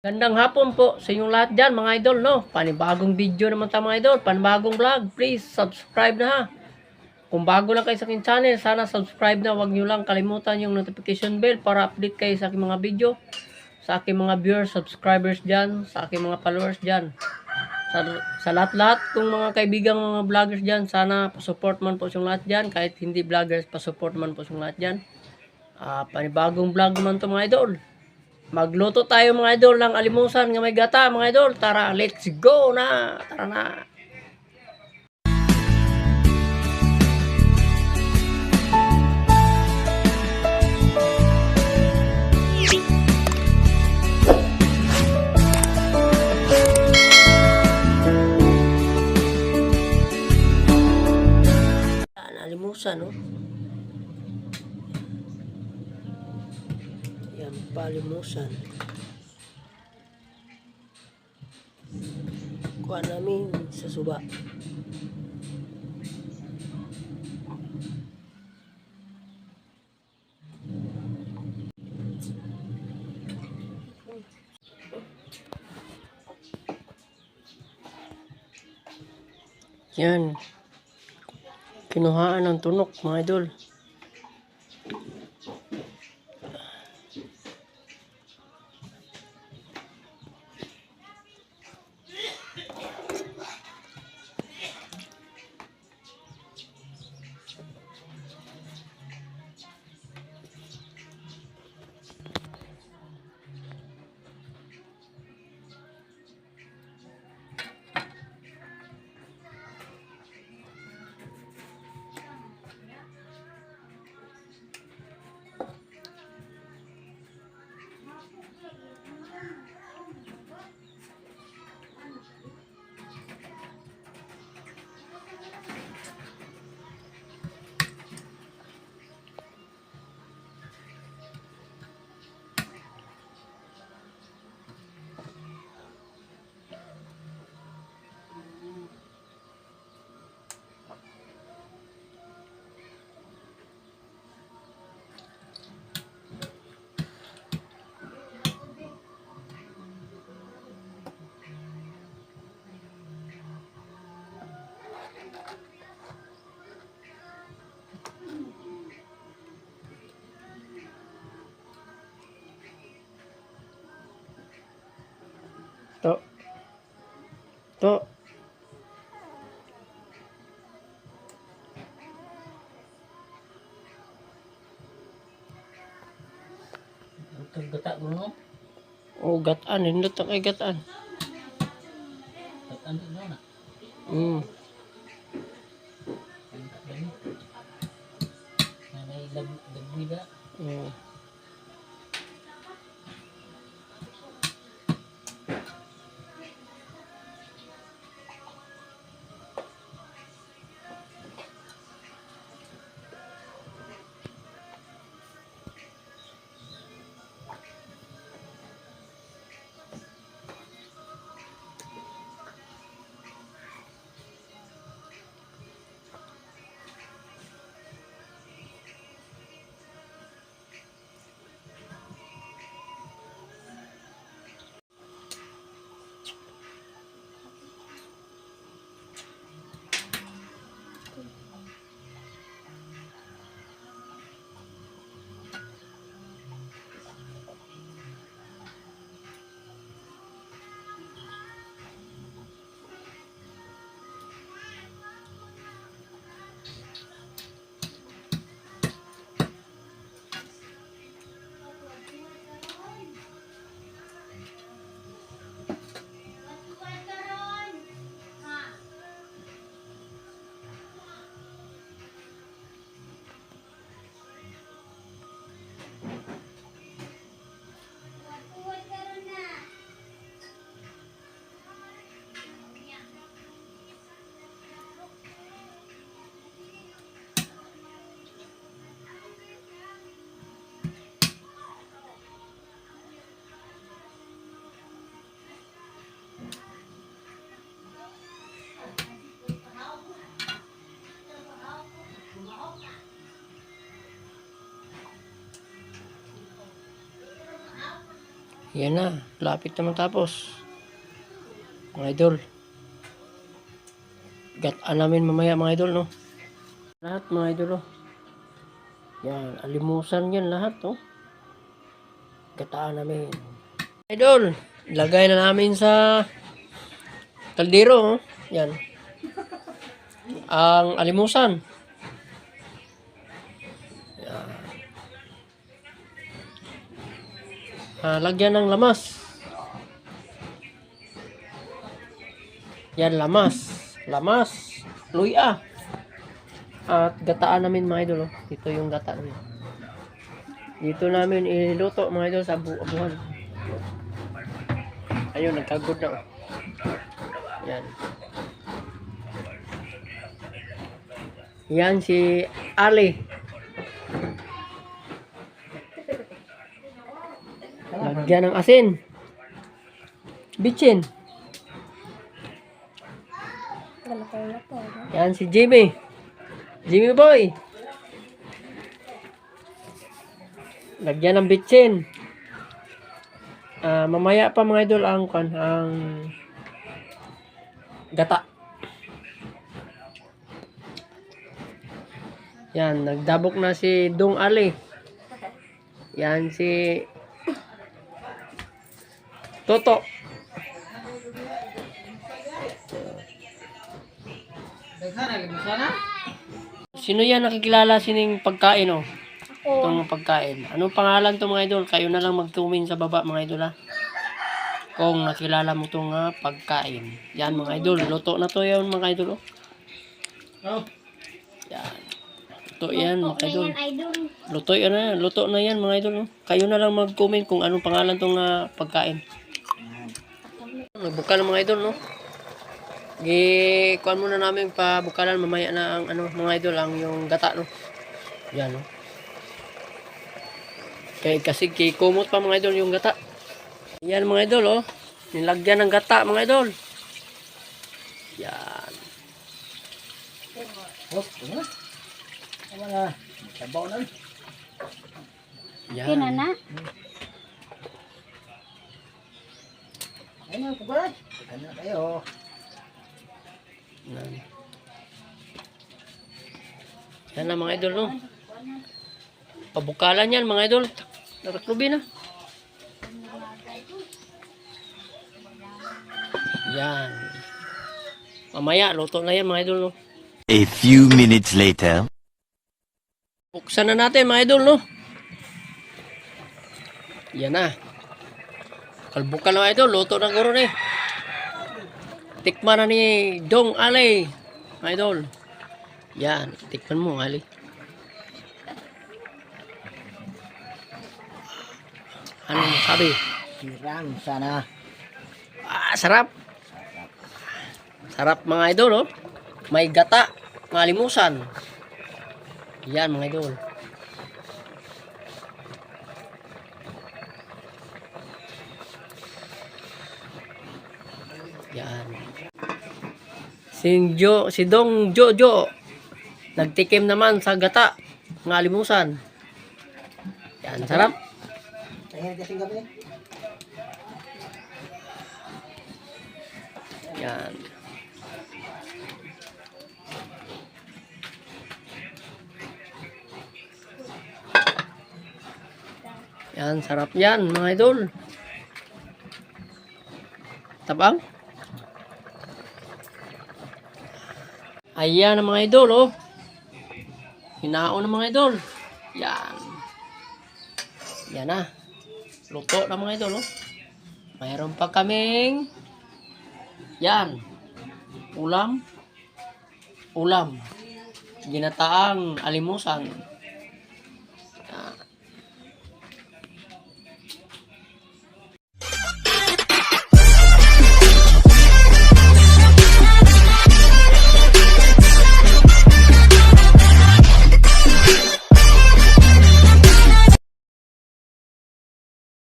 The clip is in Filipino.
Gandang hapon po sa inyong lahat dyan mga idol, no? Panibagong video naman tayo mga idol, panibagong vlog. Please subscribe na ha. Kung bago lang kayo sa aking channel, sana subscribe na. Huwag nyo lang kalimutan yung notification bell para update kayo sa aking mga video, sa aking mga viewers, subscribers dyan, sa aking mga followers dyan. Sa lahat-lahat kung mga kaibigang mga vloggers dyan, sana pasupport man po sa lahat dyan. Kahit hindi vloggers, pasupport man po sa lahat dyan. Panibagong vlog naman to mga idol. Magluto tayo mga idol ng alimusan nga may gata mga idol. Tara, let's go na. Tara na. Alimusan, no? Yan, palimusan. Kuha namin sa suba. Yan. Kinuhaan ng tunok, mga idol. To. To. Gata mo? Oh, gataan. Hindot na kay gataan. Gata mo na. Hmm. May lagbida. Hmm. Yan na. Lapit na matapos. Mga idol. Gataan namin mamaya mga idol, no? Lahat mga idol, oh. Yan. Alimusan yan lahat, oh. Gataan namin. Idol. Ilagay na namin sa kaldero, oh. Yan. Ang alimusan. Lagyan ng lamas. Yan, lamas. Lamas. Luya. At gataan namin mga idol. Oh. Ito yung gata namin. Dito namin iluto mga idol sa abuhan. Ayun, nagkagod na. Oh. Yan. Yan si Ali. Lagyan ng asin. Bitchin. Yan si Jimmy. Jimmy boy. Lagyan ng bitchin. Mamaya pa mga idol ang gata. Yan, nagdabok na si Dong Ali. Yan si Toto. Sino yan nakikilala sining pagkain, oh? Itong pagkain. Anong pangalan to mga idol? Kayo na lang magtumin sa baba mga idol, ha? Kung nakilala mo itong pagkain. Yan mga idol. Luto na to yan mga idol, oh. Yan. Luto yan mga idol. Luto na yan mga idol, oh. Kayo na lang mag-comment kung anong pangalan tong pagkain. Nagbuka na mga idol, no? Kuan muna namin pa bukalan mamaya na ang mga idol ang yung gata, no. Yan, no. Kasi kumot pa mga idol yung gata. Yan mga idol, oh. Nilagyan ng gata mga idol. Yan. Yan. Kinana. Ayun, kukulat. Ano kayo? Yan na mga idol, no. Pabukalan yan mga idol. Nakaklubi na. Yan. Mamaya, luto na yan mga idol, no. A few minutes later. Buksan na natin mga idol, no. Yan na. Kalbukan na mga idol, luto na guro ni. Tikman na ni Dong Ali. Mga idol. Yan, tikman mo Ali. Ano sabi? Sirang sana. Sarap. Sarap mga idol, oh. May gata, malimusan. Yan mga idol. Yan. Si Dong Jojo nagtikim naman sa gata, malimusan. Yan, sarap. Ayan kasing gabi. Yan. Yan, sarap yan mga idol. Tabang. Ayan ang mga idol, oh. Hinaon ng mga idol. Yan. Yan na. Luto na mga idol, oh. Mayroon pa kaming yan. Ulam. Ginataang alimusan.